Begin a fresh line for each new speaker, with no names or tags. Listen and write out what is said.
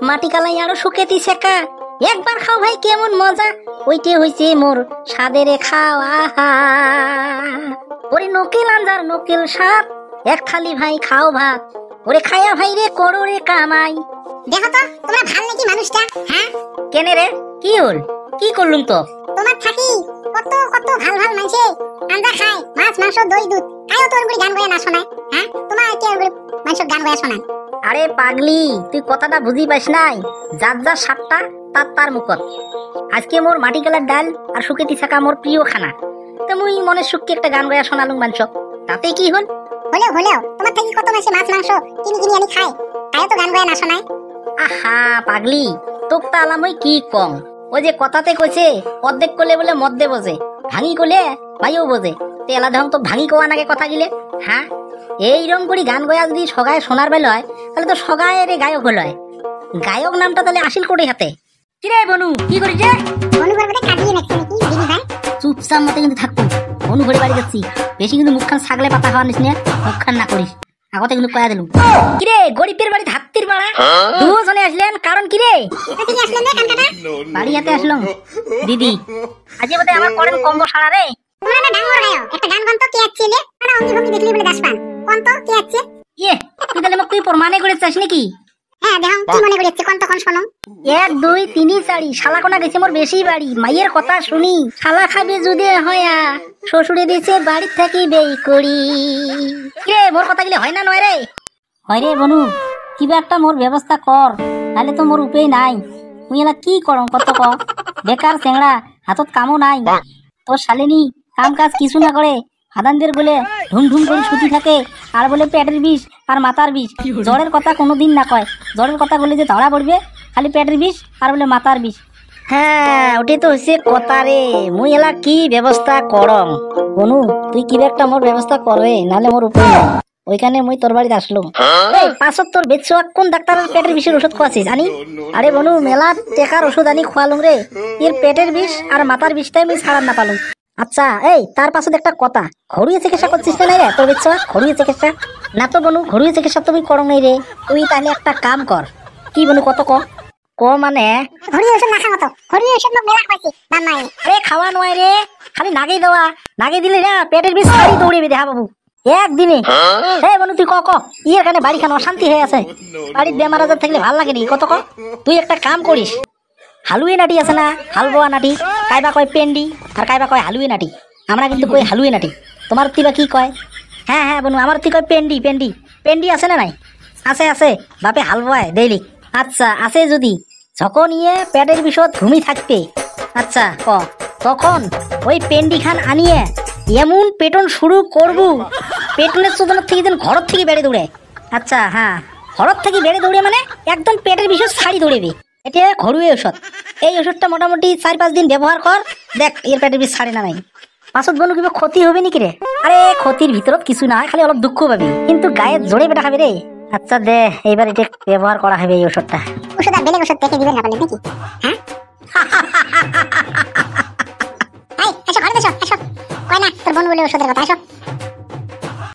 মাটি কালাই আরো শুকেতি শেখা একবার খাও ভাই কেমন মজা ওইটে হইছে মোর স্বাদেরে খাওয়া ওরে নকিল আন্দার নকিল সাপ এক থালি ভাই খাও ভাত ওরে খায়া ভাই রে করো রে কামাই।
দেখো তো তোমরা ভাল নাকি মানুষটা? হ্যাঁ
কেনে রে কি হল কি করলুম তো
তোমার থাকি কত কত ভাল ভাল মানুষে আন্দা খায় মাছ মাংস দই দুধ খায়ও তোর গুলি গান গয়া না শোনায়। হ্যাঁ তোমার কে ওগুলি মানুষ গান গয়া শোনায়?
আরে পাগলি তুই কথাটা বুঝি পাইস নাই যার যার সাতটা তার তার মুখত। আজকে মোর মাটি কালার ডাল আর শুকেতি থাকা মোর প্রিয় খানা তো মুই মনের সুখকে একটা গান গয়া শোনালুম মাংস তাতে কি হল?
হলেও তোমার থাকি কত মাসে মাছ মাংস কিনি কিনি আনি খায় খায়ও তো গান গয়া না শোনায়।
আহা পাগলি তোক তা আলাম ওই কি কম ওই যে কথাতে কইছে অর্ধেক করলে বলে মধ্যে বোঝে ভাঙি করলে ভাইও বোঝে তেলা ধং তো ভাঙি কোয়া নাগে কথা গিলে। হ্যাঁ এইরকম করে গান গয়া যদি সগায় শোনার বেলা হয় তাহলে তো সগায়ের গায়ক হল হয়। গায়ক নামটা তাহলে আসিল কোটি হাতে। কিরে বনু কি করিস রে?
বনু ঘরে কাটিয়ে নাকি নাকি দিদি ভাই?
চুপচাপ মতে কিন্তু থাকবো বনু ঘরে বাড়ি যাচ্ছি বেশি কিন্তু মুখখান ছাগলে পাতা খাওয়া নিস না মুখখান না করিস আগতে কিন্তু কয়া দিলুম। কিরে গরিবের বাড়ি হাত্তির পাড়া দুজনে আসলেন কারণ কিরে? বাড়ি হাতে আসলাম দিদি আজকে বোধহয় আমার করেন কম্বো সারা রে।
তোমরা না ডাঙ্গর গায়ো একটা গান গান তো কে আছেলে না অঙ্গি ভঙ্গি দেখলি বলে দাসপান কোন তো কে আছে?
ইয়ে তুই তাহলে মোক তুই প্রমাণে করে চাস নাকি?
হ্যাঁ দেখো কি মনে করিস কোন তখন শোনো
1 2 3 4 শালা কোনা গেছে মোর বেশি বাড়ি মাইয়ের কথা শুনি শালা খাবে যদি হয়া শ্বশুরে দিয়েছে বাড়ি থেকে বেই করি। কে মোর কথা গিলে হয় না নয় রে? হয় রে বনু কিবা একটা মোর ব্যবস্থা কর নালে তো মোর উপায় নাই। মুই এলা কি করম কত ক বেকার চেংড়া হাতত কামও নাই তোর শালিনী কাম কাজ কিছু না করে হাদানদের বলে ঢুম ঢুম করে ছুটি থাকে আর বলে পেটের বিষ আর মাথার বিষ জ্বরের কথা কোনোদিন না কয় জ্বরের কথা বলে যে ধরা পড়বে খালি পেটের বিষ আর বলে মাথার বিষ। হ্যাঁ ওটাই তো হচ্ছে কথা রে মুই এলা কি ব্যবস্থা করম বনু তুই কি একটা মোর ব্যবস্থা করবে নালে মোর উপায় নাই ওইখানে মুই তোর বাড়িতে আসলুম। এই পাঁচক তোর বেচছো কোন ডাক্তারের পেটের বিষের ওষুধ খাওয়াছিস আনি? আরে বনু মেলা টেকার ওষুধ আনি খোয়ালুম রে এর পেটের বিষ আর মাথার বিষটাই মুই ছাড়ার না পালুম। আচ্ছা এই তার পাশে একটা কথা ঘরুয়া চিকিৎসা করছিস না রে তোর বেচছো ঘরুয়া চিকিৎসা? না তো বনু ঘরুয়া চিকিৎসা তুমি করো নাই রে তুই তাহলে একটা কাম কর। কি বনু কত ক মানে
ঘড়ি ওষুধ না খাও তো ঘড়ি ওষুধ লোক মেলা খাইছি দাম নাই।
আরে খাওয়া নয় রে খালি নাগে দেওয়া নাগে দিলে না পেটের বিষ সারি দৌড়িয়ে দেখা বাবু একদিনে। হে বনু তুই ক ইয়ে এখানে বাড়ি খান অশান্তি হয়ে আছে বাড়ির বেমার আজার থাকলে ভাল লাগে নি কত ক তুই একটা কাম করিস হালুয়ে নাটি আছে না হালবোয়া নাটি কাইবা কয় পেন্ডি আর কাইবা কয় হালুয়ে নাটি আমরা কিন্তু কই হালুয়ে নাটি তোমার তিবা কি কয়? হ্যাঁ হ্যাঁ বনু আমার তুই কয় পেন্ডি পেন্ডি পেন্ডি আছে না নাই? আছে আছে বাপে হালবোয়ায় দেইলি। আচ্ছা আছে যদি যখন ইয়ে পেটের বিষয় ঘুমি থাকবে আচ্ছা ক তখন ওই পেন্ডি খান আনিয়ে এমন পেটন শুরু করবু পেটনের চোদনের থেকে যেন ঘর থেকে বেড়ে দৌড়ে। আচ্ছা হ্যাঁ ঘর থেকে বেড়ে দৌড়ে মানে একদম পেটের বিষয় ছাড়ি দৌড়েবে এটা ঘরুয়া ওষুধ। এই ওষুধটা মোটামুটি 4-5 দিন ব্যবহার কর দেখ এর পেটের বিষ ছাড়ে না নাই। পাঁচত বনু কিবা ক্ষতি হবে নাকি রে? আরে ক্ষতির ভিতরত কিছু না খালি অলপ দুঃখ পাবি কিন্তু গায়ে জোরে বেটা খাবে রে। আচ্ছা দে এইবার এটা ব্যবহার করা হবে এই ওষুধটা।
ওষুধ আর বেলেগ ওষুধ দেখে দিবেন না বলে নাকি? হ্যাঁ এই এসো ঘরে এসো এসো কয় না তোর বোন বলে ওষুধের কথা এসো।